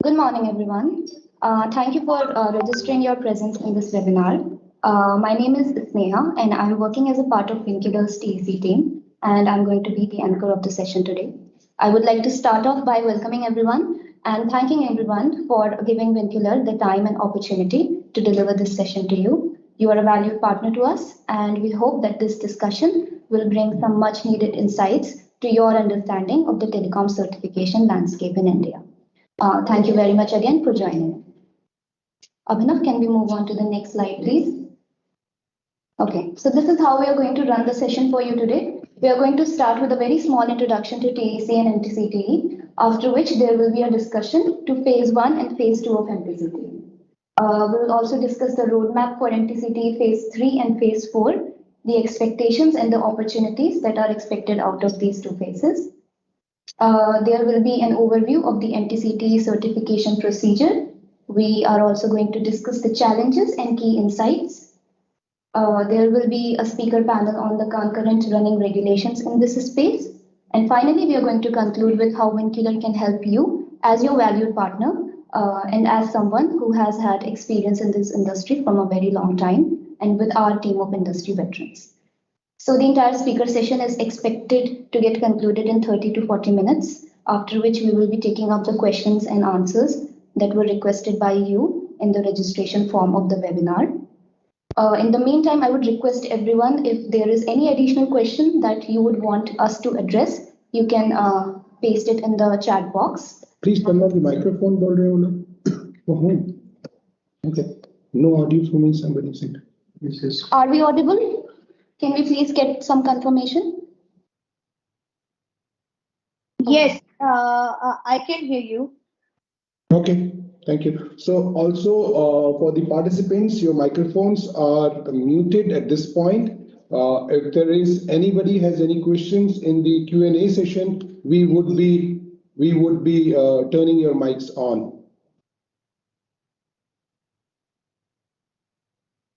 Good morning, everyone. Thank you for registering your presence in this webinar. My name is Sneha, and I'm working as a part of Vincular's TEC team, and I'm going to be the anchor of the session today. I would like to start off by welcoming everyone and thanking everyone for giving Vincular the time and opportunity to deliver this session to you. You are a valued partner to us, and we hope that this discussion will bring some much needed insights to your understanding of the telecom certification landscape in India. Thank you very much again for joining. Abhinav, can we move on to the next slide, please? Okay, so this is how we are going to run the session for you today. We are going to start with a very small introduction to TEC and MTCTE, after which there will be a discussion to Phase I and Phase II of MTCTE. We will also discuss the roadmap for MTCTE Phase III and Phase IV, the expectations and the opportunities that are expected out of these two phases. There will be an overview of the MTCTE certification procedure. We are also going to discuss the challenges and key insights. There will be a speaker panel on the concurrent running regulations in this space. And finally, we are going to conclude with how Vincular can help you as your valued partner and as someone who has had experience in this industry from a very long time and with our team of industry veterans. So the entire speaker session is expected to get concluded in 30 to 40 minutes, after which we will be taking up the questions and answers that were requested by you in the registration form of the webinar. In the meantime, I would request everyone, if there is any additional question that you would want us to address, you can paste it in the chat box. Please turn on the microphone, bol rahe ho na? For whom? Okay. No audio from me, somebody said. This is. Are we audible? Can we please get some confirmation? Yes, I can hear you. Okay, thank you. So also for the participants, your microphones are muted at this point. If there is anybody has any questions in the Q&A session, we would be turning your mics on.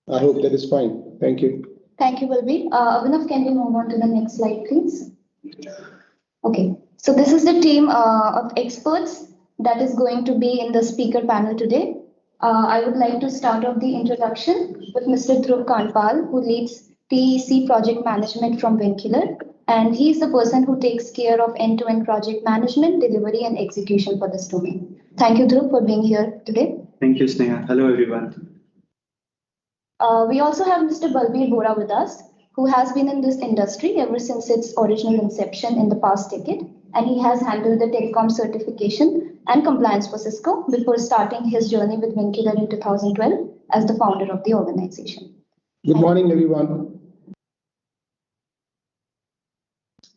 I hope that is fine. Thank you. Thank you, Balbir. Abhinav, can we move on to the next slide, please? Okay, so this is the team of experts that is going to be in the speaker panel today. I would like to start off the introduction with Mr. Dhruv Kanpal, who leads TEC project management from Vincular, and he is the person who takes care of end-to-end project management, delivery, and execution for this domain. Thank you, Dhruv, for being here today. Thank you, Sneha. Hello, everyone. We also have Mr. Balbir Bora with us, who has been in this industry ever since its original inception in the past decade, and he has handled the telecom certification and compliance for Cisco before starting his journey with Vincular in 2012 as the founder of the organization. Good morning, everyone.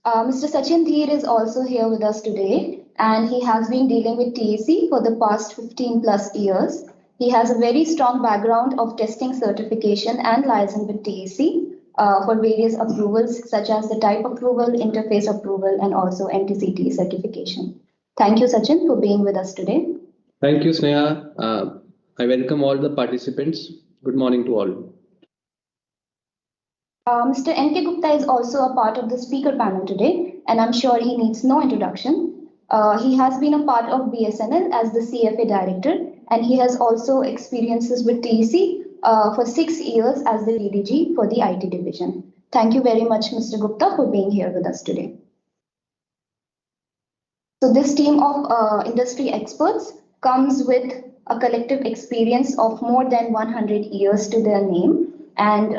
Mr. Sachin Dheer is also here with us today, and he has been dealing with TEC for the past 15 plus years. He has a very strong background of testing certification and liaison with TEC for various approvals such as the type approval, interface approval, and also MTCTE certification. Thank you, Sachin, for being with us today. Thank you, Sneha. I welcome all the participants. Good morning to all. Mr. N.K. Gupta is also a part of the speaker panel today, and I'm sure he needs no introduction. He has been a part of BSNL as the CFA director, and he has also experiences with TEC for 6 years as the DDG for the IT division. Thank you very much, Mr. Gupta, for being here with us today. So this team of industry experts comes with a collective experience of more than 100 years to their name and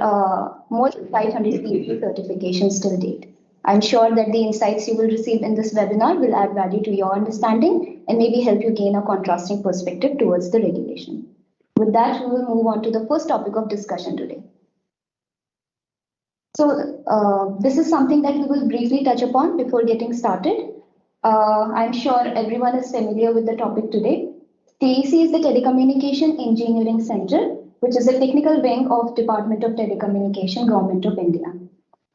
more than 500 PhD certifications till date. I'm sure that the insights you will receive in this webinar will add value to your understanding and maybe help you gain a contrasting perspective towards the regulation. With that, we will move on to the first topic of discussion today. So this is something that we will briefly touch upon before getting started. I'm sure everyone is familiar with the topic today. TEC is the Telecommunication Engineering Center, which is a technical wing of Department of Telecommunication, Government of India.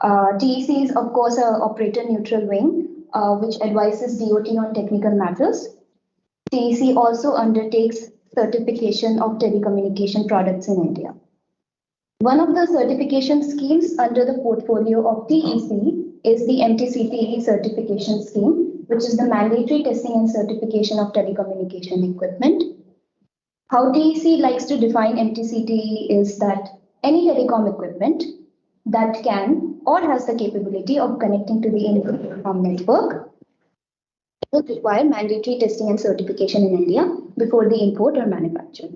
TEC is, of course, an operator-neutral wing, which advises DOT on technical matters. TEC also undertakes certification of telecommunication products in India. One of the certification schemes under the portfolio of TEC is the MTCTE certification scheme, which is the mandatory testing and certification of telecommunication equipment. How TEC likes to define MTCTE is that any telecom equipment that can or has the capability of connecting to the telecom network would require mandatory testing and certification in India before the import or manufacture.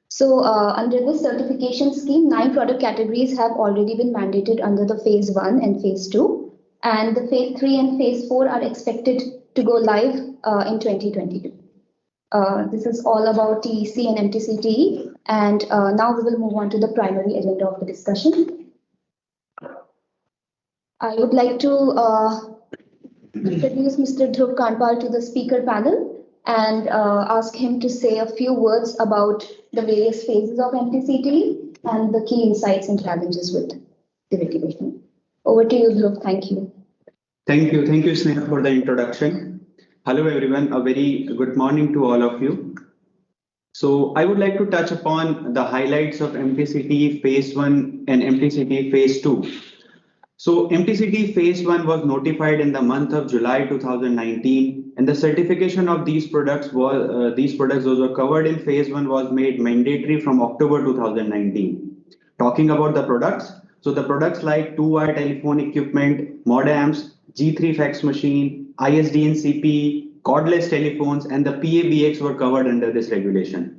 So under this certification scheme, 9 product categories have already been mandated under the Phase I and Phase II, and the Phase III and Phase IV are expected to go live in 2022. This is all about TEC and MTCTE, and now we will move on to the primary agenda of the discussion. I would like to introduce Mr. Dhruv Kanpal to the speaker panel and ask him to say a few words about the various phases of MTCTE and the key insights and challenges with the regulation. Over to you, Dhruv. Thank you. Thank you, Sneha, for the introduction. Hello, everyone. A very good morning to all of you. So I would like to touch upon the highlights of MTCTE Phase I and MTCTE Phase II. So MTCTE Phase I was notified in the month of July 2019, and the certification of these products those were covered in Phase I was made mandatory from October 2019. Talking about the products, so the products like 2-wire telephone equipment, modems, G3 fax machine, ISDN CPE, cordless telephones, and the PABX were covered under this regulation.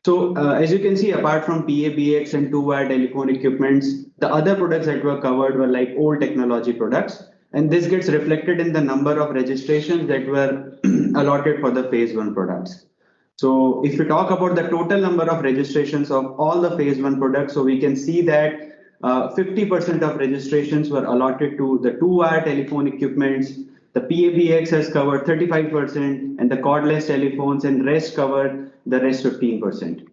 So as you can see, apart from PABX and 2-wire telephone equipments, the other products that were covered were like old technology products. And this gets reflected in the number of registrations that were allotted for the Phase I products. So if we talk about the total number of registrations of all the Phase I products, so we can see that 50% of registrations were allotted to the 2-wire telephone equipments. The PABX has covered 35%, and the cordless telephones and rest covered the rest 15%.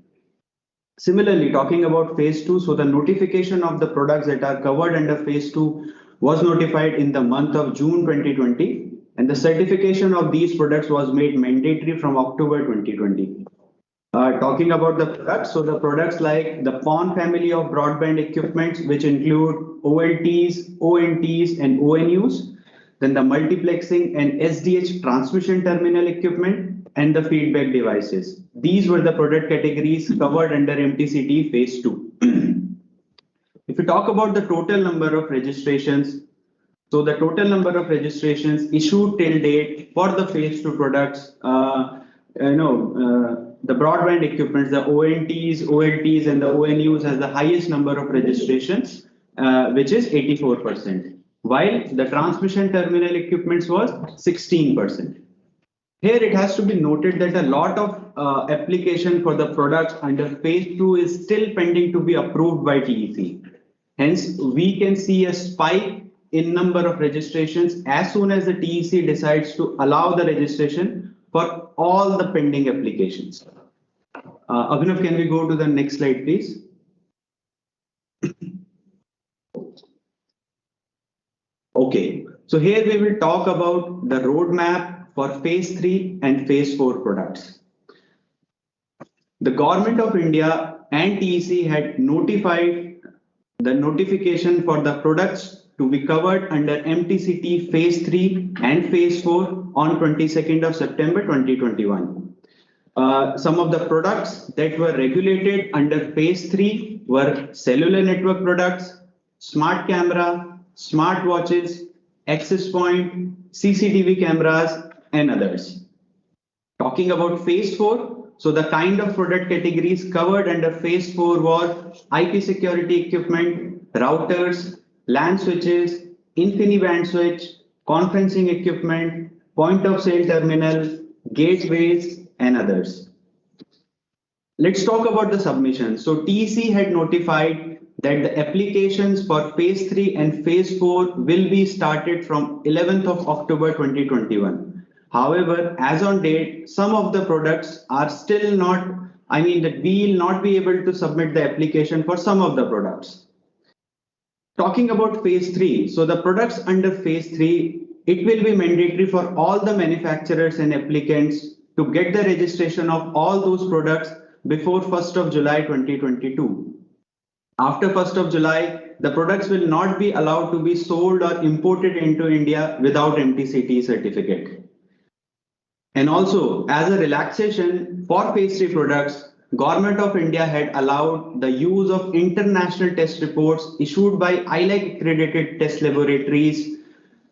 Similarly, talking about Phase II, so the notification of the products that are covered under Phase II was notified in the month of June 2020, and the certification of these products was made mandatory from October 2020. Talking about the products, so the products like the PON family of broadband equipments, which include OLTs, ONTs, and ONUs, then the multiplexing and SDH transmission terminal equipment, and the feedback devices. These were the product categories covered under MTCTE Phase II. If we talk about the total number of registrations, so the total number of registrations issued till date for the Phase II products, the broadband equipments, the ONTs, OLTs, and the ONUs has the highest number of registrations, which is 84%, while the transmission terminal equipments was 16%. Here it has to be noted that a lot of application for the products under Phase II is still pending to be approved by TEC. Hence, we can see a spike in number of registrations as soon as the TEC decides to allow the registration for all the pending applications. Abhinav, can we go to the next slide, please? Okay, so here we will talk about the roadmap for Phase III and Phase IV products. The Government of India and TEC had notified the notification for the products to be covered under MTCTE Phase III and Phase IV on 22nd of September 2021. Some of the products that were regulated under Phase III were cellular network products, smart camera, smart watches, access point, CCTV cameras, and others. Talking about Phase IV, so the kind of product categories covered under Phase IV was IP security equipment, routers, LAN switches, InfiniBand switch, conferencing equipment, point of sale terminal, gateways, and others. Let's talk about the submissions. So TEC had notified that the applications for Phase III and Phase IV will be started from 11th of October 2021. However, as on date, some of the products are still not, that we will not be able to submit the application for some of the products. Talking about Phase III, so the products under Phase III, it will be mandatory for all the manufacturers and applicants to get the registration of all those products before 1st of July 2022. After 1st of July, the products will not be allowed to be sold or imported into India without MTCTE certificate. And also, as a relaxation for Phase 3 products, Government of India had allowed the use of international test reports issued by ILAC accredited test laboratories,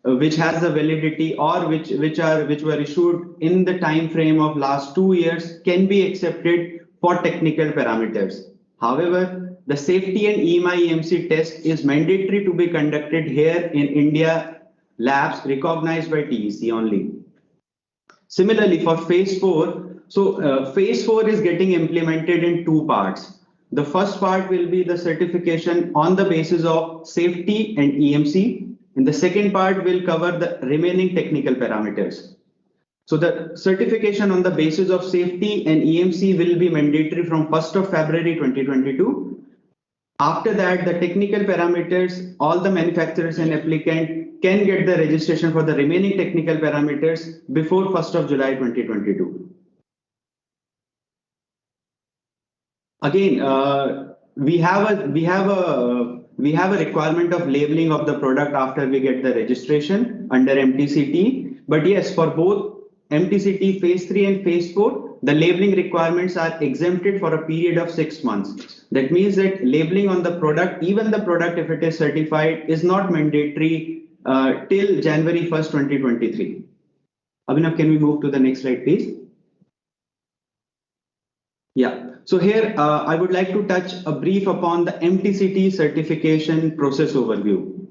which has the validity or which were issued in the time frame of last 2 years can be accepted for technical parameters. However, the safety and EMI/EMC test is mandatory to be conducted here in India labs recognized by TEC only. Similarly, for Phase 4, Phase 4 is getting implemented in two parts. The first part will be the certification on the basis of safety and EMC, and the second part will cover the remaining technical parameters. So the certification on the basis of safety and EMC will be mandatory from 1st of February 2022. After that, the technical parameters, all the manufacturers and applicant can get the registration for the remaining technical parameters before 1st of July 2022. Again, we have a requirement of labeling of the product after we get the registration under MTCTE. But yes, for both MTCTE Phase 3 and Phase 4, the labeling requirements are exempted for a period of 6 months. That means that labeling on the product, even the product if it is certified, is not mandatory till January 1st, 2023. Abhinav, can we move to the next slide, please? Yeah. So here I would like to touch a brief upon the MTCTE certification process overview.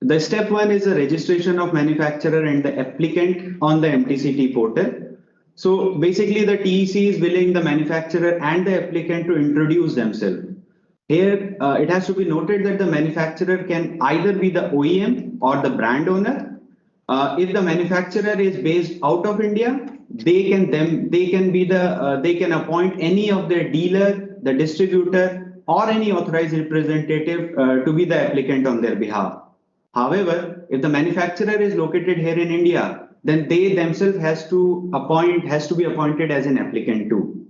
The step 1 is the registration of manufacturer and the applicant on the MTCTE portal. So basically the TEC is willing the manufacturer and the applicant to introduce themselves. Here it has to be noted that the manufacturer can either be the OEM or the brand owner. If the manufacturer is based out of India, they can appoint any of their dealer, the distributor, or any authorized representative to be the applicant on their behalf. However, if the manufacturer is located here in India, then they themselves has to be appointed as an applicant too.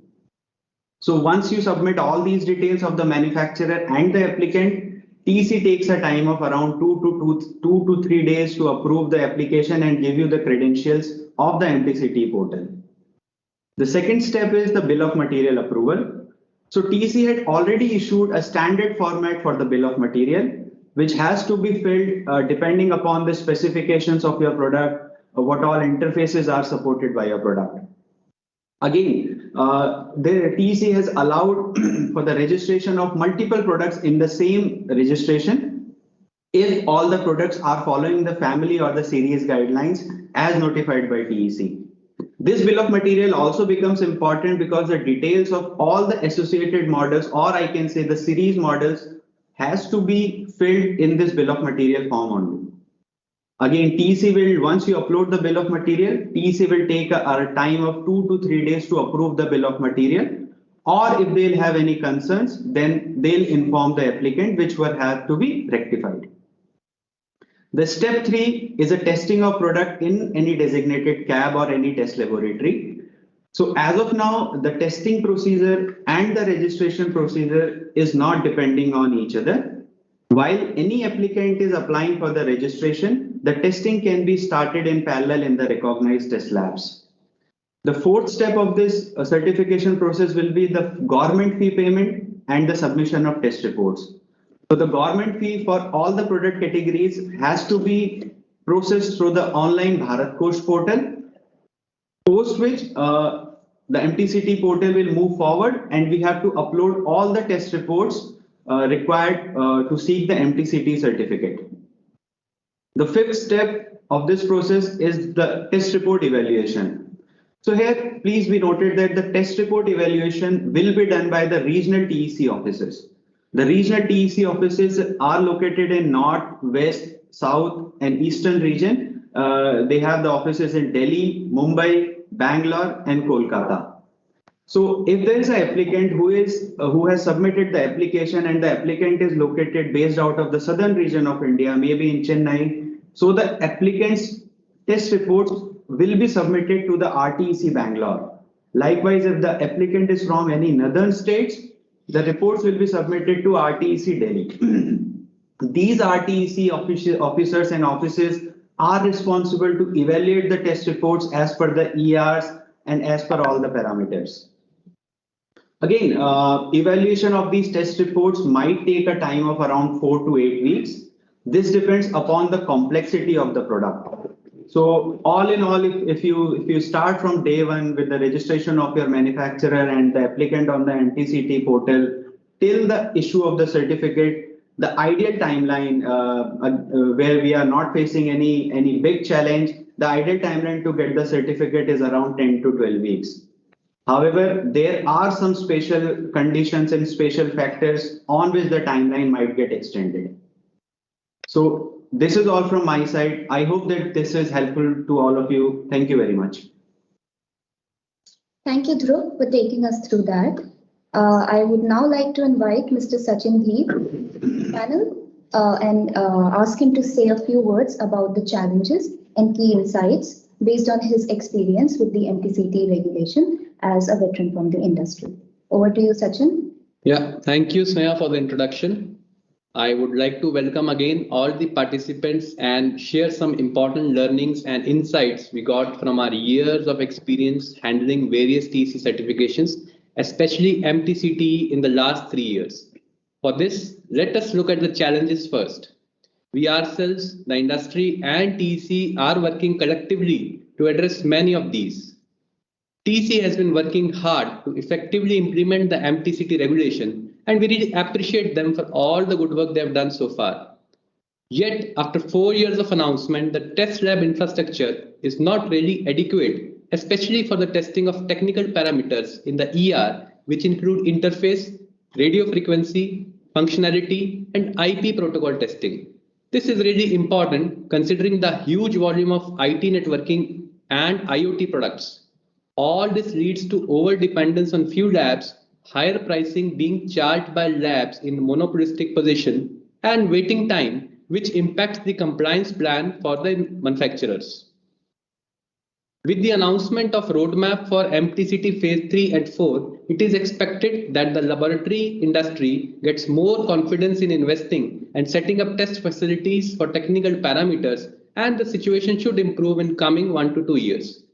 So once you submit all these details of the manufacturer and the applicant, TEC takes a time of around 2 to 3 days to approve the application and give you the credentials of the MTCTE portal. The second step is the bill of material approval. So TEC had already issued a standard format for the bill of material, which has to be filled depending upon the specifications of your product, what all interfaces are supported by your product. Again, the TEC has allowed for the registration of multiple products in the same registration if all the products are following the family or the series guidelines as notified by TEC. This bill of material also becomes important because the details of all the associated models, or I can say the series models, has to be filled in this bill of material form only. Again, TEC will, once you upload the bill of material, TEC will take a time of 2 to 3 days to approve the bill of material. Or if they'll have any concerns, then they'll inform the applicant, which will have to be rectified. The step 3 is a testing of product in any designated cab or any test laboratory. So as of now, the testing procedure and the registration procedure is not depending on each other. While any applicant is applying for the registration, the testing can be started in parallel in the recognized test labs. The fourth step of this certification process will be the government fee payment and the submission of test reports. So the government fee for all the product categories has to be processed through the online Bharat Kosh portal, post which the MTCTE portal will move forward and we have to upload all the test reports required to seek the MTCTE certificate. The fifth step of this process is the test report evaluation. So here, please be noted that the test report evaluation will be done by the regional TEC offices. The regional TEC offices are located in North, West, South, and Eastern region. They have the offices in Delhi, Mumbai, Bangalore, and Kolkata. So if there is an applicant who has submitted the application and the applicant is located based out of the southern region of India, maybe in Chennai, so the applicant's test reports will be submitted to the RTEC Bangalore. Likewise, if the applicant is from any northern states, the reports will be submitted to RTEC Delhi. These RTEC officers and offices are responsible to evaluate the test reports as per the ERs and as per all the parameters. Again, evaluation of these test reports might take a time of around 4 to 8 weeks. This depends upon the complexity of the product. So all in all, if you start from day one with the registration of your manufacturer and the applicant on the MTCTE portal till the issue of the certificate, the ideal timeline where we are not facing any big challenge, the ideal timeline to get the certificate is around 10 to 12 weeks. However, there are some special conditions and special factors on which the timeline might get extended. So this is all from my side. I hope that this is helpful to all of you. Thank you very much. Thank you, Dhruv, for taking us through that. I would now like to invite Mr. Sachin Dheep to the panel and ask him to say a few words about the challenges and key insights based on his experience with the MTCTE regulation as a veteran from the industry. Over to you, Sachin. Yeah, thank you, Sneha, for the introduction. I would like to welcome again all the participants and share some important learnings and insights we got from our years of experience handling various TC certifications, especially MTCTE in the last 3 years. For this, let us look at the challenges first. We ourselves, the industry and TC are working collectively to address many of these. TC has been working hard to effectively implement the MTCTE regulation, and we really appreciate them for all the good work they have done so far. Yet, after 4 years of announcement, the test lab infrastructure is not really adequate, especially for the testing of technical parameters in the ER, which include interface, radio frequency, functionality, and IP protocol testing. This is really important considering the huge volume of IT networking and IoT products. All this leads to over-dependence on few labs, higher pricing being charged by labs in monopolistic position, and waiting time, which impacts the compliance plan for the manufacturers. With the announcement of roadmap for MTCTE Phase III and IV, it is expected that the laboratory industry gets more confidence in investing and setting up test facilities for technical parameters, and the situation should improve in coming 1 to 2 years.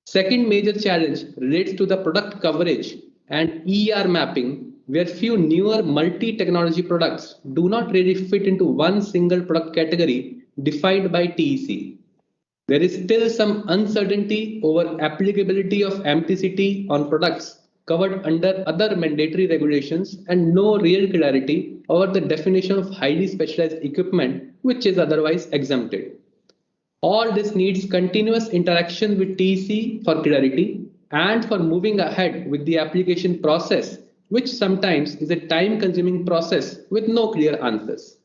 Second major challenge relates to the product coverage and ER mapping, where few newer multi-technology products do not really fit into one single product category defined by TEC. There is still some uncertainty over applicability of MTCTE on products covered under other mandatory regulations and no real clarity over the definition of highly specialized equipment which is otherwise exempted. All this needs continuous interaction with TEC for clarity and for moving ahead with the application process, which sometimes is a time-consuming process with no clear answers.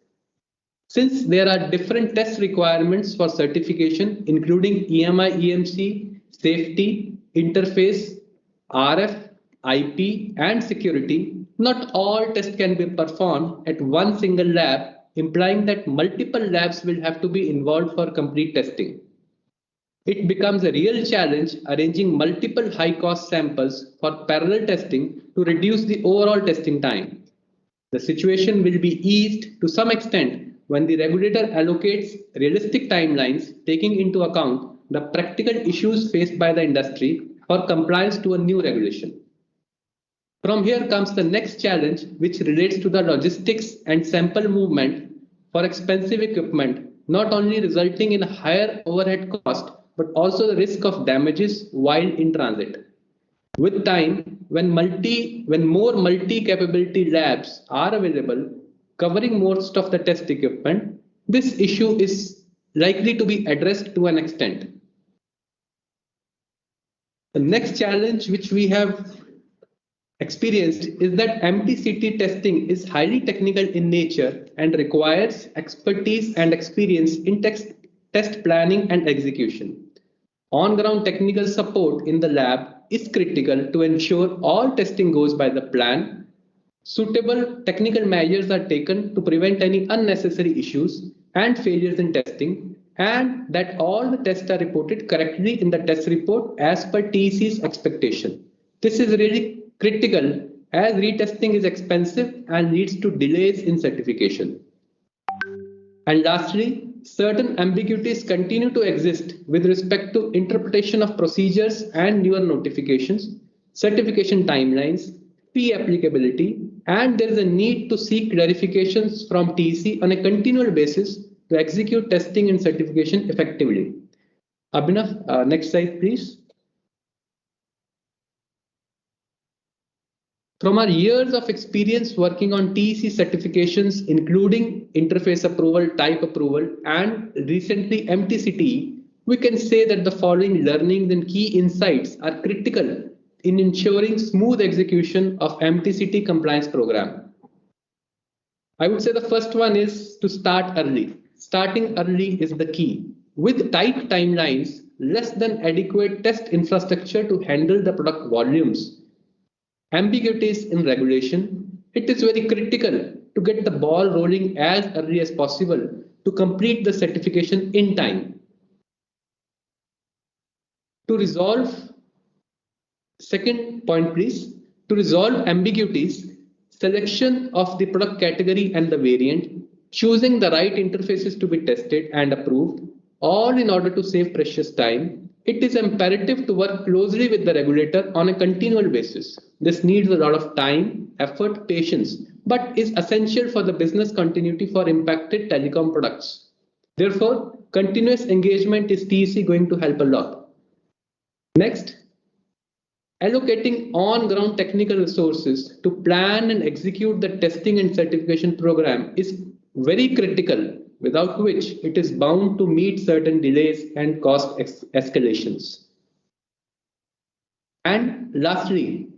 Since there are different test requirements for certification, including EMI, EMC, safety, interface, RF, IP, and security, not all tests can be performed at one single lab, implying that multiple labs will have to be involved for complete testing. It becomes a real challenge arranging multiple high-cost samples for parallel testing to reduce the overall testing time. The situation will be eased to some extent when the regulator allocates realistic timelines, taking into account the practical issues faced by the industry for compliance to a new regulation. From here comes the next challenge, which relates to the logistics and sample movement for expensive equipment, not only resulting in a higher overhead cost, but also the risk of damages while in transit. With time, when more multi-capability labs are available, covering most of the test equipment, this issue is likely to be addressed to an extent. The next challenge which we have experienced is that MTCTE testing is highly technical in nature and requires expertise and experience in test planning and execution. On-ground technical support in the lab is critical to ensure all testing goes by the plan. Suitable technical measures are taken to prevent any unnecessary issues and failures in testing, and that all the tests are reported correctly in the test report as per TEC's expectation. This is really critical as retesting is expensive and leads to delays in certification. And lastly, certain ambiguities continue to exist with respect to interpretation of procedures and newer notifications, certification timelines, fee applicability, and there is a need to seek clarifications from TEC on a continual basis to execute testing and certification effectively. Abhinav, next slide, please. From our years of experience working on TEC certifications, including interface approval, type approval, and recently MTCTE, we can say that the following learnings and key insights are critical in ensuring smooth execution of MTCTE compliance program. I would say the first one is to start early. Starting early is the key. With tight timelines, less than adequate test infrastructure to handle the product volumes, ambiguities in regulation, it is very critical to get the ball rolling as early as possible to complete the certification in time. To resolve, second point please, to resolve ambiguities, selection of the product category and the variant, choosing the right interfaces to be tested and approved, all in order to save precious time. It is imperative to work closely with the regulator on a continual basis. This needs a lot of time, effort, patience, but is essential for the business continuity for impacted telecom products. Therefore, continuous engagement is TEC going to help a lot. Next, allocating on-ground technical resources to plan and execute the testing and certification program is very critical, without which it is bound to meet certain delays and cost escalations. And lastly,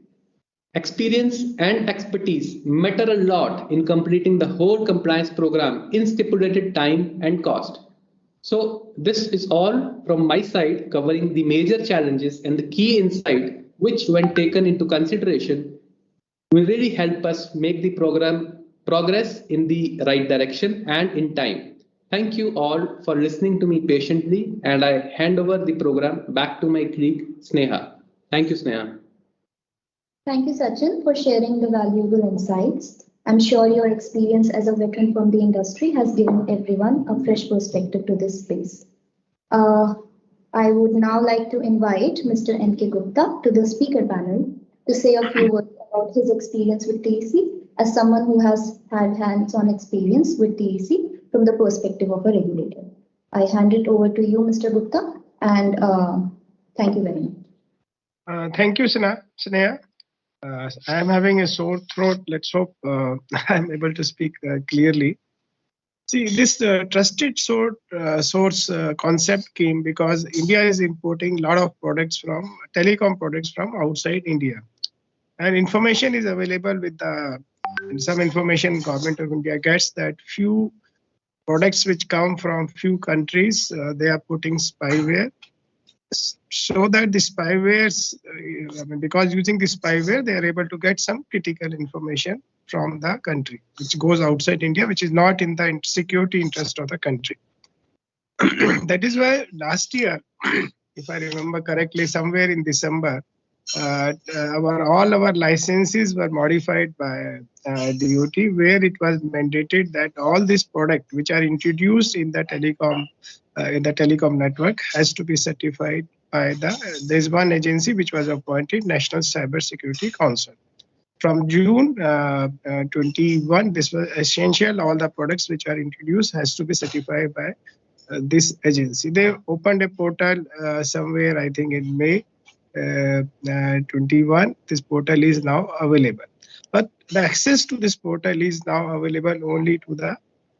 experience and expertise matter a lot in completing the whole compliance program in stipulated time and cost. So this is all from my side, covering the major challenges and the key insight which, when taken into consideration, will really help us make the program progress in the right direction and in time. Thank you all for listening to me patiently, and I hand over the program back to my colleague Sneha. Thank you, Sneha. Thank you, Sachin, for sharing the valuable insights. I'm sure your experience as a veteran from the industry has given everyone a fresh perspective to this space. I would now like to invite Mr. N.K. Gupta to the speaker panel to say a few words about his experience with TEC as someone who has had hands-on experience with TEC from the perspective of a regulator. I hand it over to you, Mr. Gupta, and thank you very much. Thank you, Sneha. I am having a sore throat. Let's hope I'm able to speak clearly. See, this trusted source concept came because India is importing a lot of products from telecom products from outside India, and information is available with some information government of India gets that few products which come from few countries they are putting spyware, so that the spywares, because using the spyware they are able to get some critical information from the country which goes outside India, which is not in the security interest of the country. That is why last year, if I remember correctly, somewhere in December, all our licenses were modified by DOT, where it was mandated that all these products which are introduced in the telecom network has to be certified by there's one agency which was appointed, National Cyber Security Council. From June 21, this was essential. All the products which are introduced has to be certified by this agency. They opened a portal somewhere, I think in May 21. This portal is now available. But the access to this portal is now available only to the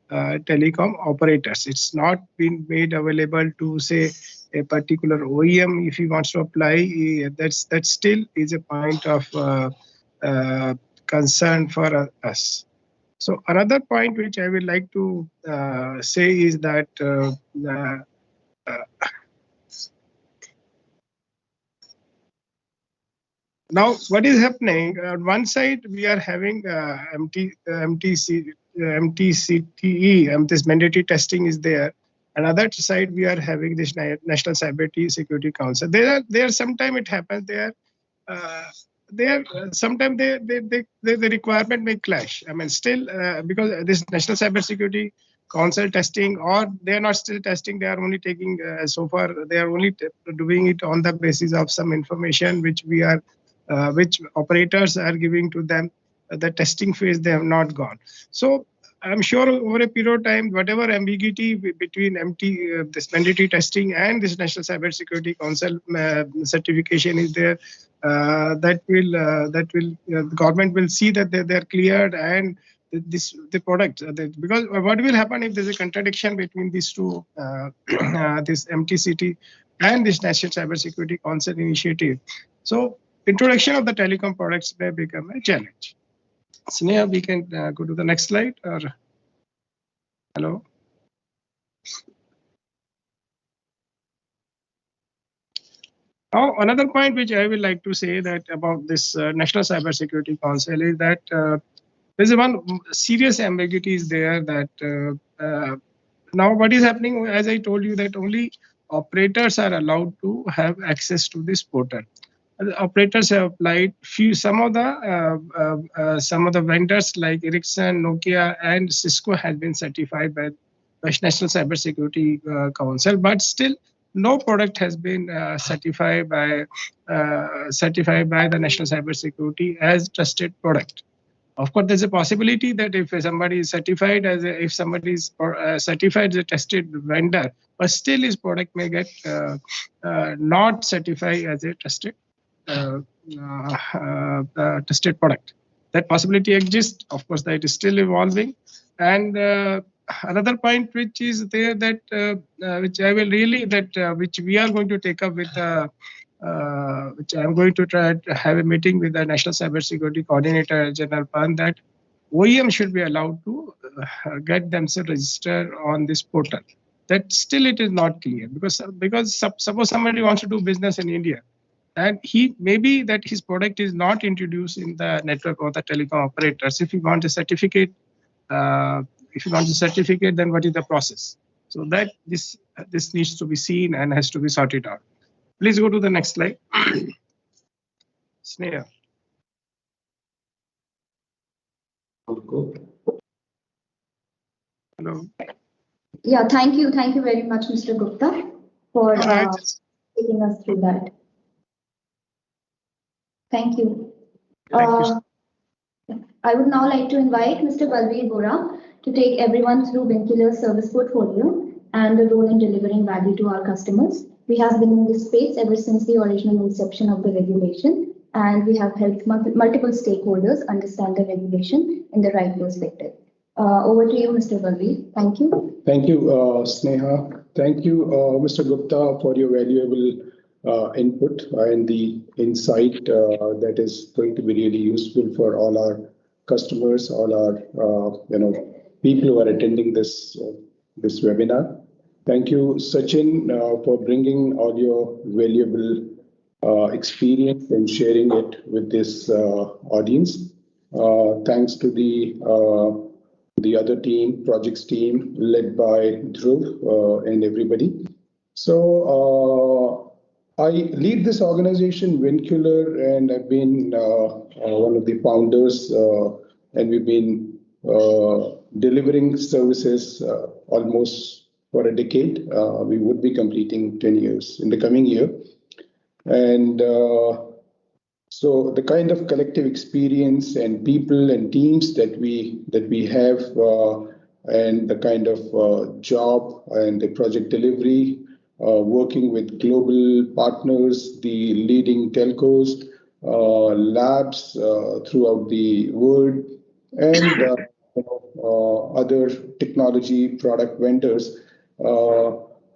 telecom operators. It's not been made available to, say, a particular OEM. If he wants to apply, that still is a point of concern for us. So another point which I would like to say is that now what is happening, on one side we are having MTCTE, this mandatory testing is there. Another side we are having this National Cyber Security Council. There sometimes it happens sometimes the requirement may clash. I mean, still because this National Cyber Security council testing, or they are not still testing. They are only taking so far. They are only doing it on the basis of some information which which operators are giving to them. The testing phase they have not gone. So I'm sure over a period of time, whatever ambiguity between this mandatory testing and this National Cybersecurity Council certification is there, the government will see that they're cleared, and the product because what will happen if there's a contradiction between these two, this MTCT and this National Cybersecurity Council initiative. So introduction of the telecom products may become a challenge. Sneha, we can go to the next slide. Or hello. Now, another point which I would like to say that about this National Cybersecurity Council is that there's one serious ambiguity is there that now what is happening, as I told you, that only operators are allowed to have access to this portal. The operators have applied. Some of the vendors like Ericsson, Nokia, and Cisco has been certified by National Cybersecurity Council, but still no product has been certified by the National Cybersecurity as trusted product. Of course, there's a possibility that if somebody is certified as certified as a tested vendor, but still his product may get not certified as a trusted tested product. That possibility exists. Of course, that is still evolving. And another point which is there that which I will really which we are going to take up with which I'm going to try to have a meeting with the National Cybersecurity Coordinator, General Pan, that OEM should be allowed to get themselves registered on this portal. That still it is not clear because suppose somebody wants to do business in India, and maybe that his product is not introduced in the network of the telecom operators. If you want a certificate, then what is the process? So that this needs to be seen and has to be sorted out. Please go to the next slide. Sneha. Hello. Yeah, thank you very much, Mr. Gupta, for taking us through that. Thank you. Thank you. I would now like to invite Mr. Balveer Bora to take everyone through Vincular's service portfolio and the role in delivering value to our customers. We have been in this space ever since the original inception of the regulation, and we have helped multiple stakeholders understand the regulation in the right perspective. Over to you, Mr. Balveer. Thank you. Thank you, Sneha. Thank you, Mr. Gupta, for your valuable input and the insight that is going to be really useful for all our customers, all our people who are attending this webinar. Thank you, Sachin, for bringing all your valuable experience and sharing it with this audience. Thanks to the other team, projects team, led by Dhruv and everybody. So I lead this organization, Vincular, and I've been one of the founders, and we've been delivering services almost for a decade. We would be completing 10 years in the coming year. And so the kind of collective experience and people and teams that we have, and the kind of job and the project delivery, working with global partners, the leading telcos, labs throughout the world, and other technology product vendors.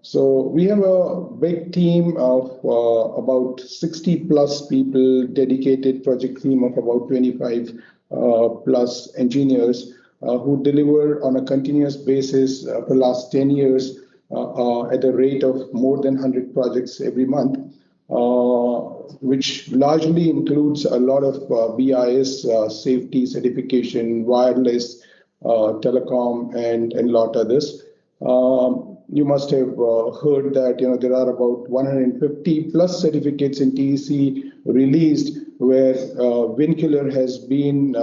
So we have a big team of about 60 plus people, dedicated project team of about 25 plus engineers who deliver on a continuous basis for the last 10 years at a rate of more than 100 projects every month, which largely includes a lot of BIS safety certification, wireless, telecom, and a lot others. You must have heard that there are about 150 plus certificates in TEC released, where Vincular has been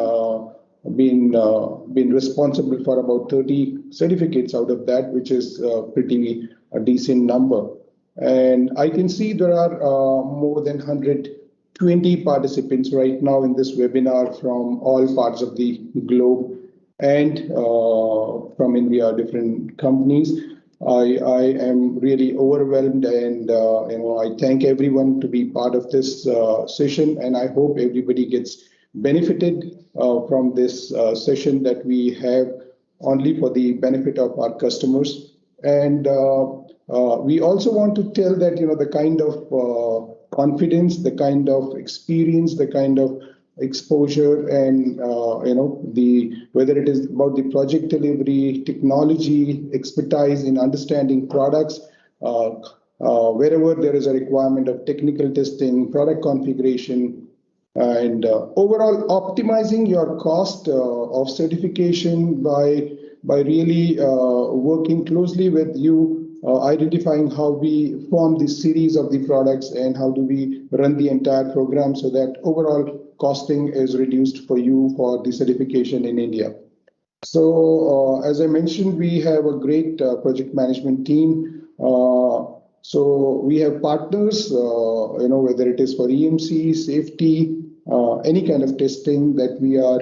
been responsible for about 30 certificates out of that, which is pretty a decent number. And I can see there are more than 120 participants right now in this webinar from all parts of the globe and from India, different companies. I am really overwhelmed, and I thank everyone to be part of this session, and I hope everybody gets benefited from this session that we have only for the benefit of our customers. And we also want to tell that the kind of confidence, the kind of experience, the kind of exposure, and whether it is about the project delivery, technology, expertise in understanding products, wherever there is a requirement of technical testing, product configuration, and overall optimizing your cost of certification by really working closely with you, identifying how we form the series of the products and how do we run the entire program so that overall costing is reduced for you for the certification in India. So as I mentioned, we have a great project management team. So we have partners, whether it is for EMC, safety, any kind of testing that we are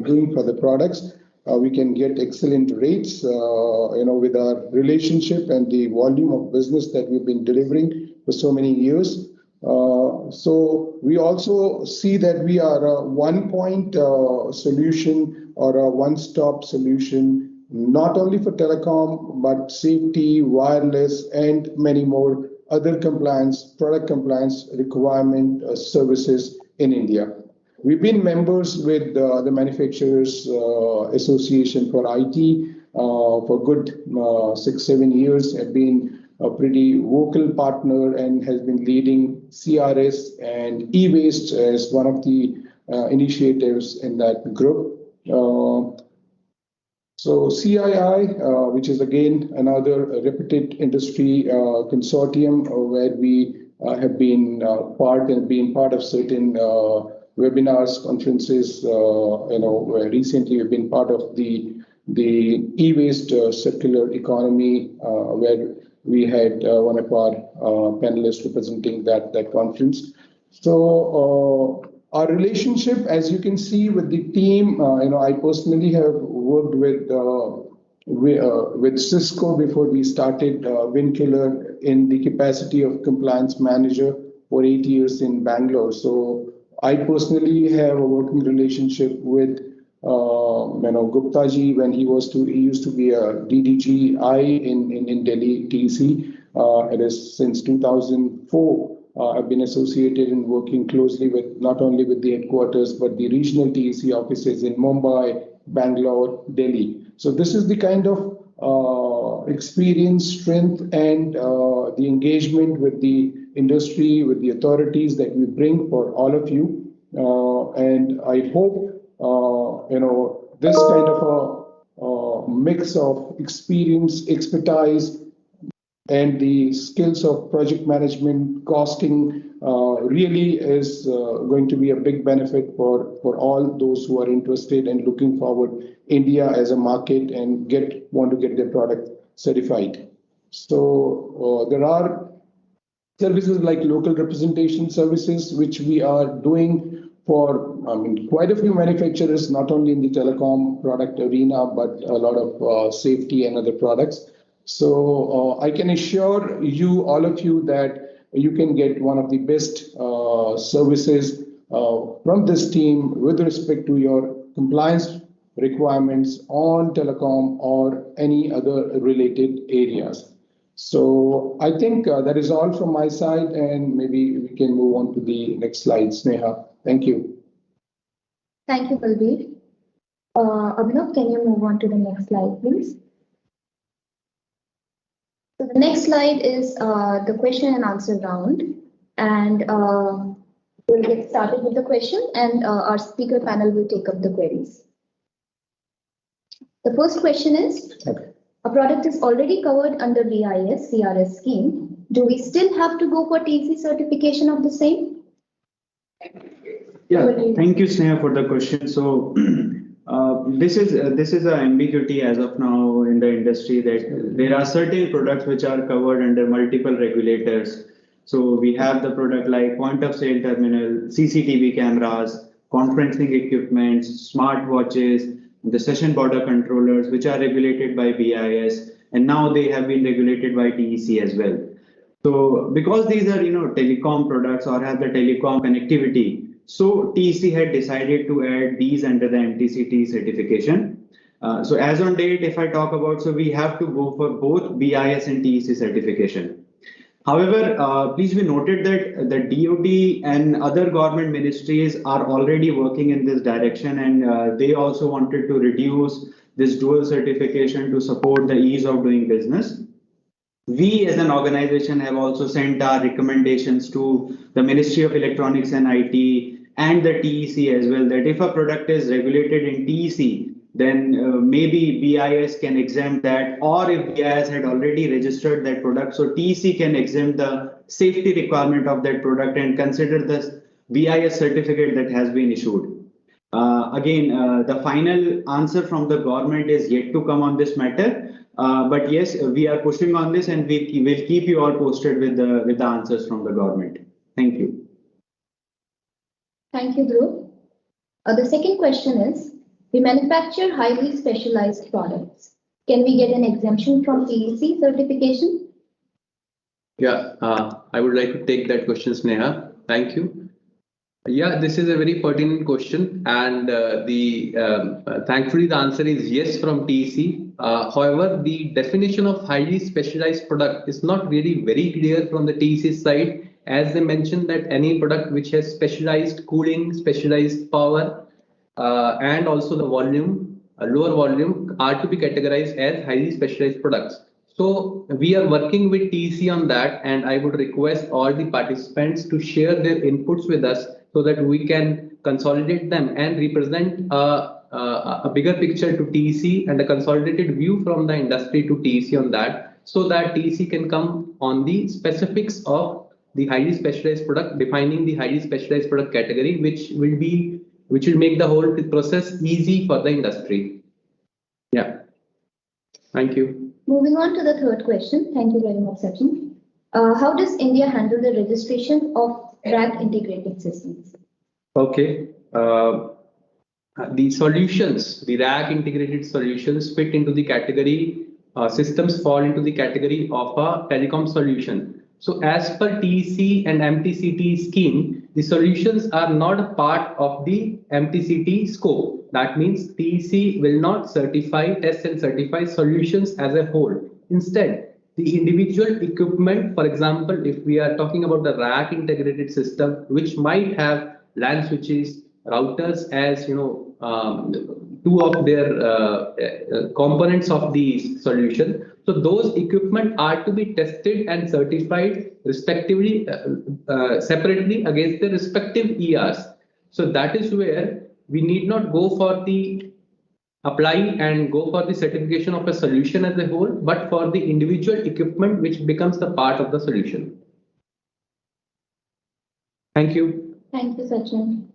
doing for the products. We can get excellent rates, with our relationship and the volume of business that we've been delivering for so many years. So we also see that we are a one-point solution or a one-stop solution, not only for telecom, but safety, wireless, and many more other compliance, product compliance requirement services in India. We've been members with the Manufacturers Association for IT for good 6-7 years, have been a pretty vocal partner and has been leading CRS and e-waste as one of the initiatives in that group. So CII, which is again another reputed industry consortium where we have been part of certain webinars, conferences. Where recently we've been part of the e-waste circular economy, where we had one of our panelists representing that conference. So our relationship, as you can see with the team, I personally have worked with Cisco before we started Vincular in the capacity of compliance manager for 8 years in Bangalore. So I personally have a working relationship with Gupta ji when he used to be a DDGI in Delhi TC. It is since 2004. I've been associated and working closely with not only with the headquarters but the regional TEC offices in Mumbai, Bangalore, Delhi. So this is the kind of experience, strength, and the engagement with the industry, with the authorities that we bring for all of you. And I hope this kind of a mix of experience, expertise, and the skills of project management, costing, really is going to be a big benefit for all those who are interested and looking forward India as a market and want to get their product certified. So there are services like local representation services, which we are doing for quite a few manufacturers, not only in the telecom product arena, but a lot of safety and other products. So I can assure you, all of you, that you can get one of the best services from this team with respect to your compliance requirements on telecom or any other related areas. So I think that is all from my side, and maybe we can move on to the next slide, Sneha. Thank you. Thank you, Balbir. Abhinav, can you move on to the next slide, please? So the next slide is the question and answer round, and we'll get started with the question, and our speaker panel will take up the queries. The first question is, a product is already covered under BIS CRS scheme. Do we still have to go for TC certification of the same? Yeah, thank you, Sneha, for the question. So this is an ambiguity as of now in the industry that there are certain products which are covered under multiple regulators. So we have the product like point of sale terminal, CCTV cameras, conferencing equipment, smart watches, the session border controllers, which are regulated by BIS, and now they have been regulated by TEC as well. So because these are telecom products or have the telecom connectivity, so TEC had decided to add these under the MTCTE certification. So as on date, if I talk about, so we have to go for both BIS and TEC certification. However, please be noted that the DoD and other government ministries are already working in this direction, and they also wanted to reduce this dual certification to support the ease of doing business. We as an organization have also sent our recommendations to the Ministry of Electronics and IT and the TEC as well, that if a product is regulated in TEC, then maybe BIS can exempt that, or if BIS had already registered that product, so TEC can exempt the safety requirement of that product and consider the BIS certificate that has been issued. Again, the final answer from the government is yet to come on this matter. But yes, we are pushing on this, and we will keep you all posted with the answers from the government. Thank you. Thank you, Dhruv. The second question is, we manufacture highly specialized products. Can we get an exemption from TEC certification? Yeah, I would like to take that question, Sneha. Thank you. Yeah, this is a very pertinent question, and thankfully the answer is yes from TEC. However, the definition of highly specialized product is not really very clear from the TEC side, as they mentioned that any product which has specialized cooling, specialized power, and also the volume, lower volume, are to be categorized as highly specialized products. So we are working with TEC on that, and I would request all the participants to share their inputs with us so that we can consolidate them and represent a bigger picture to TEC and a consolidated view from the industry to TEC on that, so that TEC can come on the specifics of the highly specialized product, defining the highly specialized product category, which will make the whole process easy for the industry. Yeah. Thank you. Moving on to the third question. Thank you very much, Sachin. How does India handle the registration of rack integrated systems? Okay. The solutions, the rack integrated solutions fit into the category, systems fall into the category of a telecom solution. So as per TEC and MTCTE scheme, the solutions are not a part of the MTCTE scope. That means TEC will not certify, test and certify solutions as a whole. Instead, the individual equipment, for example, if we are talking about the rack integrated system, which might have LAN switches, routers as two of their components of the solution. So those equipment are to be tested and certified respectively, separately against the respective ERs. So that is where we need not go for the apply and go for the certification of a solution as a whole, but for the individual equipment which becomes the part of the solution. Thank you. Thank you, Sachin.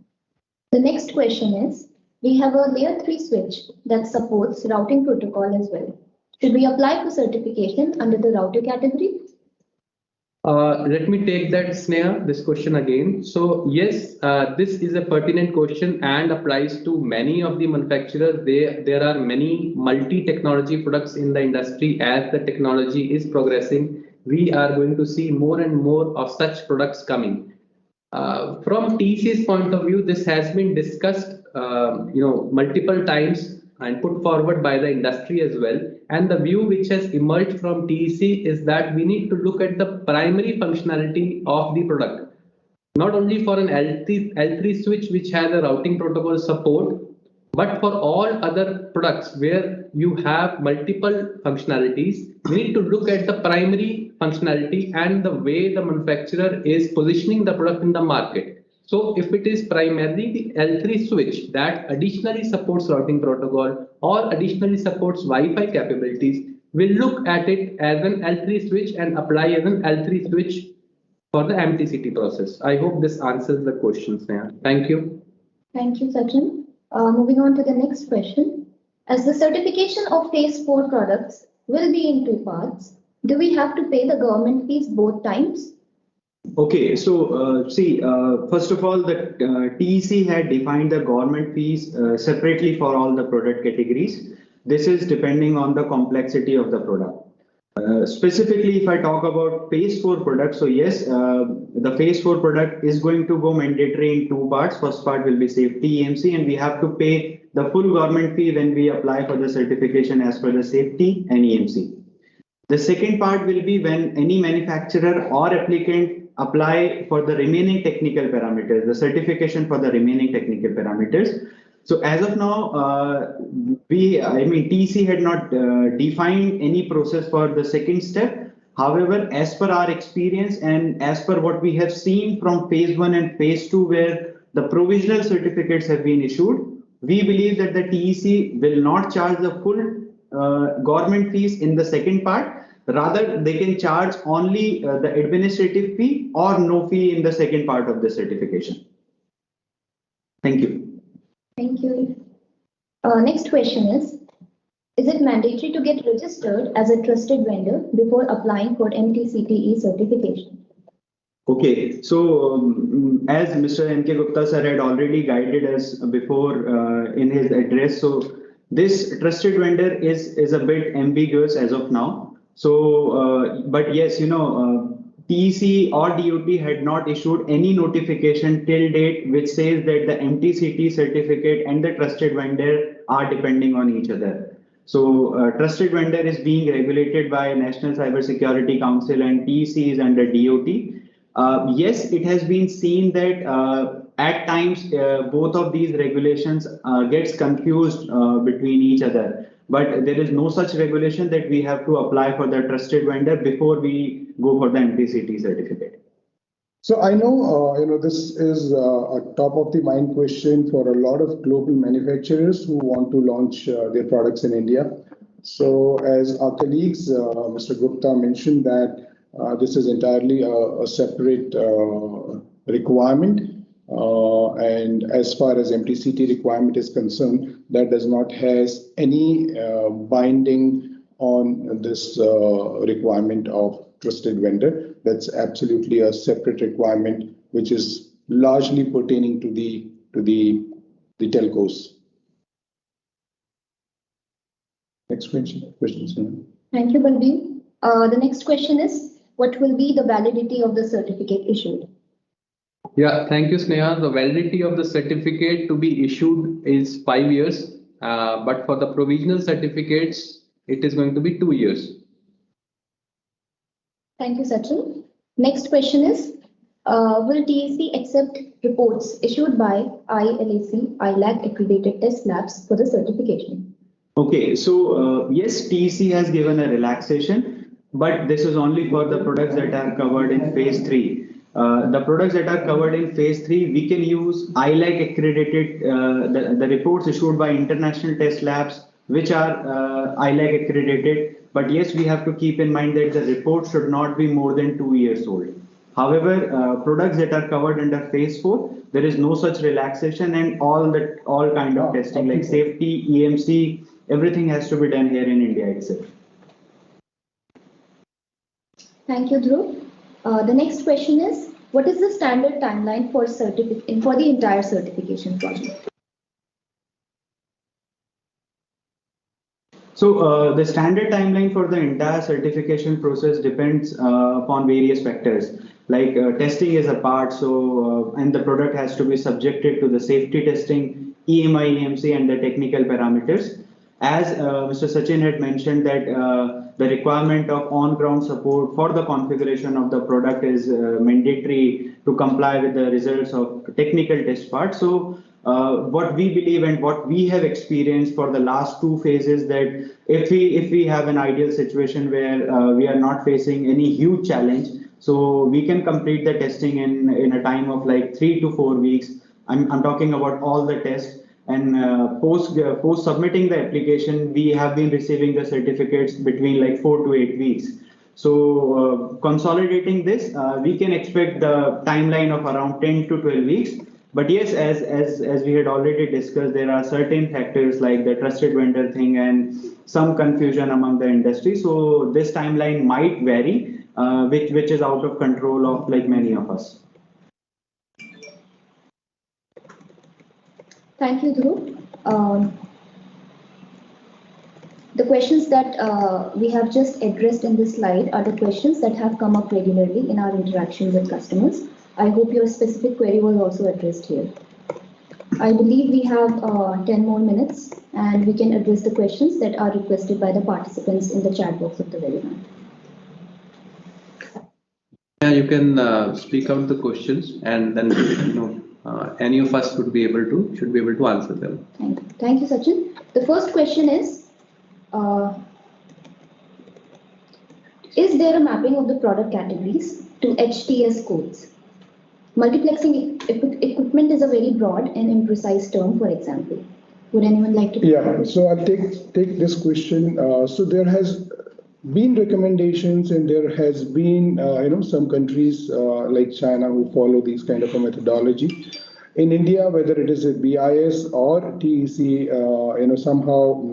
The next question is, we have a layer 3 switch that supports routing protocol as well. Should we apply for certification under the router category? Let me take that, Sneha, this question again. So yes, this is a pertinent question and applies to many of the manufacturers. There are many multi-technology products in the industry. As the technology is progressing, we are going to see more and more of such products coming. From TEC's point of view, this has been discussed multiple times and put forward by the industry as well. And the view which has emerged from TEC is that we need to look at the primary functionality of the product. Not only for an L3 switch which has a routing protocol support, but for all other products where you have multiple functionalities, we need to look at the primary functionality and the way the manufacturer is positioning the product in the market. So if it is primarily the L3 switch that additionally supports routing protocol or additionally supports Wi-Fi capabilities, we'll look at it as an L3 switch and apply as an L3 switch for the MTCT process. I hope this answers the question, Sneha. Thank you. Thank you, Sachin. Moving on to the next question. As the certification of Phase 4 products will be in two parts, do we have to pay the government fees both times? Okay, so first of all, the TEC had defined the government fees separately for all the product categories. This is depending on the complexity of the product. Specifically, if I talk about phase 4 product, so yes, the phase 4 product is going to go mandatory in two parts. First part will be safety EMC, and we have to pay the full government fee when we apply for the certification as per the safety and EMC. The second part will be when any manufacturer or applicant apply for the remaining technical parameters, the certification for the remaining technical parameters. So as of now, TC had not defined any process for the second step. However, as per our experience and as per what we have seen from phase 1 and phase 2, where the provisional certificates have been issued, we believe that the TEC will not charge the full government fees in the second part. Rather, they can charge only the administrative fee or no fee in the second part of the certification. Thank you. Thank you. Next question is it mandatory to get registered as a trusted vendor before applying for MTCTE certification? Okay, so as Mr. N.K. Gupta sir had already guided us before in his address, so this trusted vendor is a bit ambiguous as of now. So, but yes, TEC or DOT had not issued any notification till date which says that the MTCT certificate and the trusted vendor are depending on each other. So, trusted vendor is being regulated by National Cyber Security Council and TEC is under DOT. Yes, it has been seen that at times both of these regulations gets confused between each other. But there is no such regulation that we have to apply for the trusted vendor before we go for the MTCT certificate. So I know, this is a top of the mind question for a lot of global manufacturers who want to launch their products in India. So as our colleagues, Mr. Gupta mentioned that this is entirely a separate requirement. And as far as MTCT requirement is concerned, that does not has any binding on this requirement of trusted vendor. That's absolutely a separate requirement, which is largely pertaining to the telcos. Next question. Thank you, Balbir. The next question is, what will be the validity of the certificate issued? Yeah, thank you, Sneha. The validity of the certificate to be issued is 5 years, but for the provisional certificates, it is going to be 2 years. Thank you, Sachin. Next question is, will TEC accept reports issued by ILAC, ILAC accredited test labs for the certification? Okay, so yes, TEC has given a relaxation, but this is only for the products that are covered in phase 3. The products that are covered in phase 3, we can use ILAC accredited, the reports issued by international test labs, which are ILAC accredited. But yes, we have to keep in mind that the report should not be more than 2 years old. However, products that are covered under phase 4, there is no such relaxation, and all kind of testing like safety, EMC, everything has to be done here in India itself. Thank you, Dhruv. The next question is, what is the standard timeline for the entire certification project? So the standard timeline for the entire certification process depends upon various factors. Like testing is a part, so and the product has to be subjected to the safety testing, EMI, EMC, and the technical parameters. As Mr. Sachin had mentioned that the requirement of on-ground support for the configuration of the product is mandatory to comply with the results of technical test part. So what we believe and what we have experienced for the last 2 phases, that if we have an ideal situation where we are not facing any huge challenge, so we can complete the testing in a time of like 3 to 4 weeks. I'm talking about all the tests. And post submitting the application, we have been receiving the certificates between like 4 to 8 weeks. So consolidating this, we can expect the timeline of around 10 to 12 weeks. But yes, as we had already discussed, there are certain factors like the trusted vendor thing and some confusion among the industry. So this timeline might vary, which is out of control of like many of us. Thank you, Dhruv. The questions that we have just addressed in this slide are the questions that have come up regularly in our interaction with customers. I hope your specific query was also addressed here. I believe we have 10 more minutes and we can address the questions that are requested by the participants in the chat box of the webinar. Yeah, you can speak out the questions, and then any of us should be able to answer them. Thank you, Sachin. The first question is there a mapping of the product categories to HTS codes? Multiplexing equipment is a very broad and imprecise term, for example. Would anyone like to? Yeah, so I'll take this question. So there has been recommendations, and there has been some countries like China who follow these kind of a methodology. In India, whether it is a BIS or TEC, somehow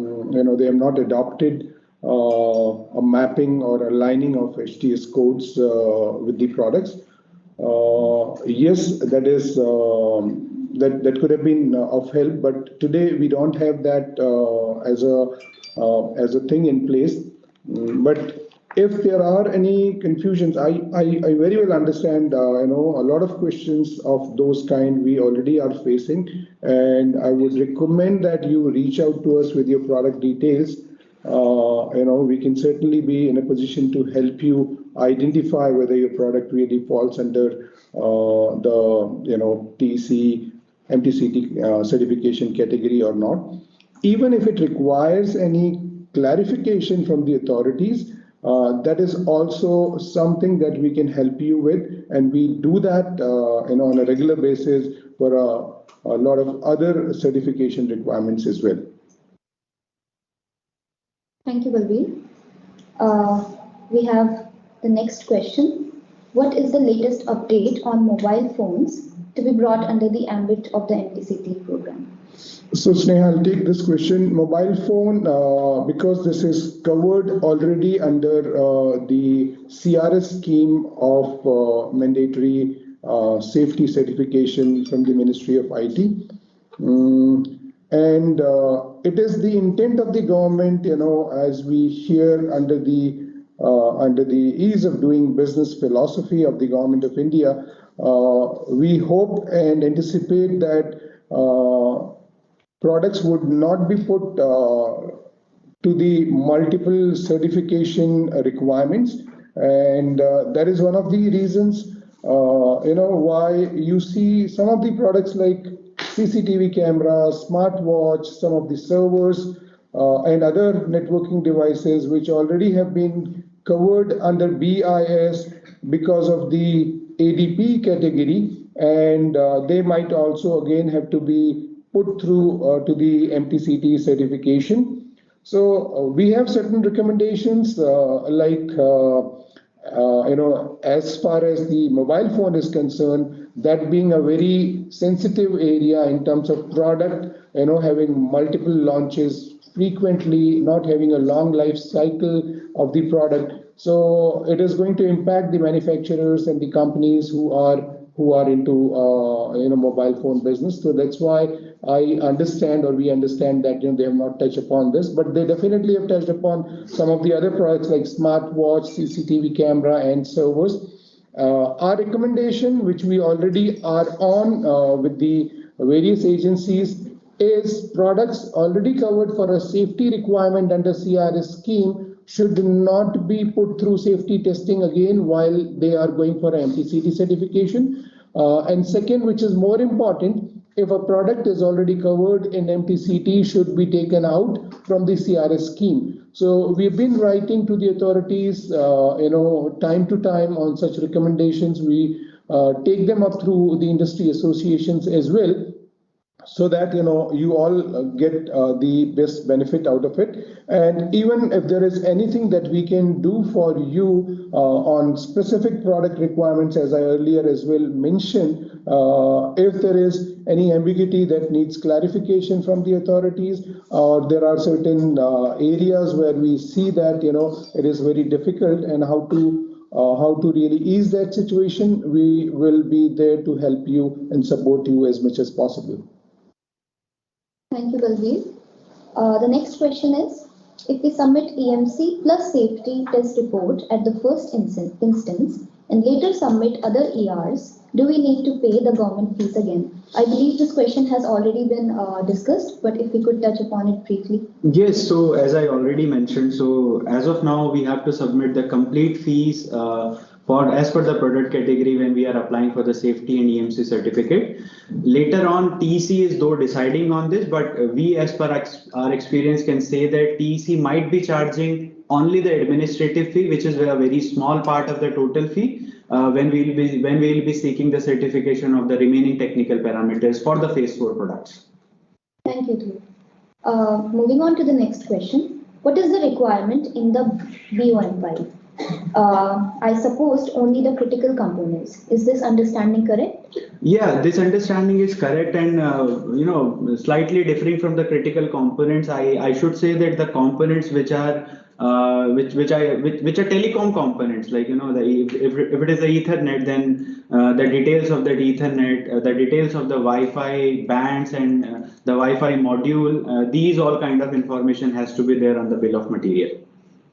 they have not adopted a mapping or aligning of HTS codes with the products. Yes, that is that could have been of help, but today we don't have that as a thing in place. But if there are any confusions, I very well understand. A lot of questions of those kind we already are facing, and I would recommend that you reach out to us with your product details. We can certainly be in a position to help you identify whether your product really falls under the TC, MTCTE certification category or not. Even if it requires any clarification from the authorities, that is also something that we can help you with, and we do that on a regular basis for a lot of other certification requirements as well. Thank you, Balbir. We have the next question. What is the latest update on mobile phones to be brought under the ambit of the MTCTE program? So Sneha, I'll take this question. Mobile phone, because this is covered already under the CRS scheme of mandatory safety certification from the Ministry of IT. And it is the intent of the government, as we hear under the ease of doing business philosophy of the government of India, we hope and anticipate that products would not be put to the multiple certification requirements, and that is one of the reasons why you see some of the products like CCTV cameras, smartwatch, some of the servers and other networking devices which already have been covered under BIS because of the ADP category, and they might also again have to be put through to the MTCTE certification. So we have certain recommendations like as far as the mobile phone is concerned, that being a very sensitive area in terms of product, having multiple launches frequently, not having a long life cycle of the product. So it is going to impact the manufacturers and the companies who are into mobile phone business. So that's why we understand that they have not touched upon this, but they definitely have touched upon some of the other products like smartwatch, CCTV camera, and servers. Our recommendation, which we already are on with the various agencies, is products already covered for a safety requirement under CRS scheme should not be put through safety testing again while they are going for an MTCTE certification. And second, which is more important, if a product is already covered in MTCTE, should be taken out from the CRS scheme. So we've been writing to the authorities, time to time on such recommendations. We take them up through the industry associations as well. so that you all get the best benefit out of it. And even if there is anything that we can do for you on specific product requirements, as I earlier as well mentioned, if there is any ambiguity that needs clarification from the authorities, or there are certain areas where we see that it is very difficult, and how to really ease that situation, we will be there to help you and support you as much as possible. Thank you, Balveer. The next question is, if we submit EMC plus safety test report at the first instance and later submit other ERs, do we need to pay the government fees again? I believe this question has already been discussed, but if we could touch upon it briefly. Yes, so as I already mentioned, so as of now, we have to submit the complete fees as per the product category when we are applying for the safety and EMC certificate. Later on, TEC is though deciding on this, but we as per our experience can say that TEC might be charging only the administrative fee, which is a very small part of the total fee, when we will be seeking the certification of the remaining technical parameters for the phase 4 products. Thank you, Dhruv. Moving on to the next question. What is the requirement in the B1 file? I supposed only the critical components. Is this understanding correct? Yeah, this understanding is correct, and slightly differing from the critical components. I should say that the components which are telecom components, like if it is the Ethernet, then the details of that Ethernet, the details of the Wi-Fi bands and the Wi-Fi module, these all kind of information has to be there on the bill of material.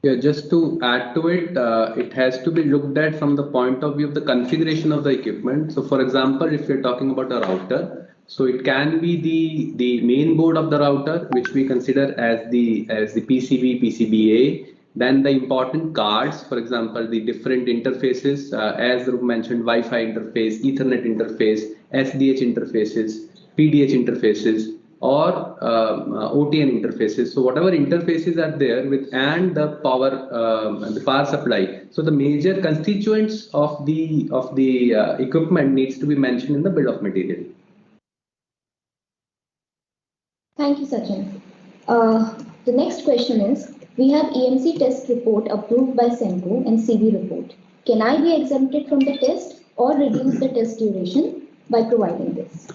Yeah, just to add to it, it has to be looked at from the point of view of the configuration of the equipment. So for example, if you're talking about a router, so it can be the main board of the router, which we consider as the PCB, PCBA. Then the important cards, for example, the different interfaces, as Dhruv mentioned, Wi-Fi interface, Ethernet interface, SDH interfaces, PDH interfaces, or OTN interfaces. So whatever interfaces are there and the power supply. So the major constituents of the equipment needs to be mentioned in the bill of material. Thank you, Sachin. The next question is, we have EMC test report approved by SEMCO and CB report. Can I be exempted from the test or reduce the test duration by providing this?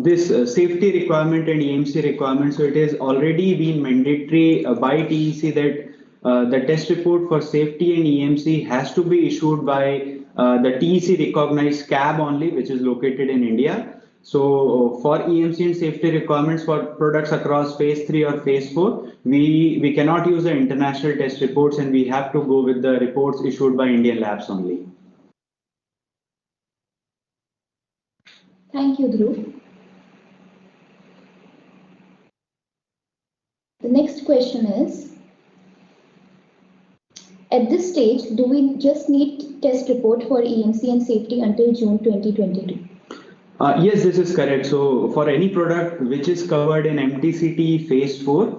This safety requirement and EMC requirement, so it has already been mandatory by TEC that the test report for safety and EMC has to be issued by the TEC recognized CAB only, which is located in India. So for EMC and safety requirements for products across phase 3 or phase 4, we cannot use the international test reports, and we have to go with the reports issued by Indian labs only. Thank you, Dhruv. The next question is, at this stage, do we just need test report for EMC and safety until June 2022? Yes, this is correct. So for any product which is covered in MTCTE Phase 4,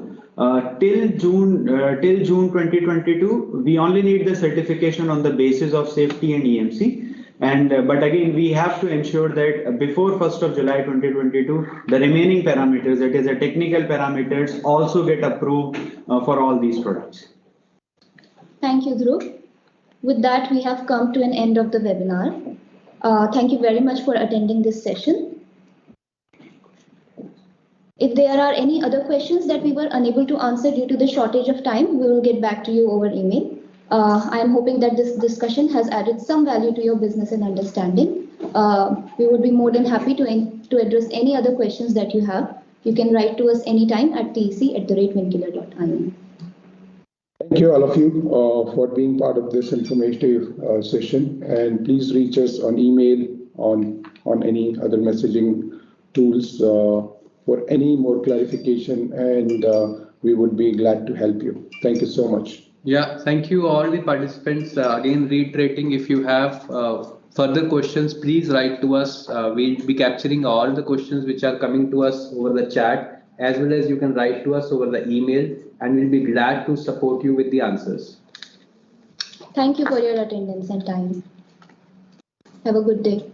till June 2022, we only need the certification on the basis of safety and EMC. And but again, we have to ensure that before 1st of July 2022, the remaining parameters, that is the technical parameters, also get approved for all these products. Thank you, Dhruv. With that, we have come to an end of the webinar. Thank you very much for attending this session. If there are any other questions that we were unable to answer due to the shortage of time, we will get back to you over email. I am hoping that this discussion has added some value to your business and understanding. We would be more than happy to address any other questions that you have. You can write to us anytime at tec@vincular.in. Thank you all of you for being part of this informative session, and please reach us on email, on any other messaging tools for any more clarification, and we would be glad to help you. Thank you so much. Yeah, thank you all the participants. Again, reiterating, if you have further questions, please write to us. We'll be capturing all the questions which are coming to us over the chat, as well as you can write to us over the email, and we'll be glad to support you with the answers. Thank you for your attendance and time. Have a good day.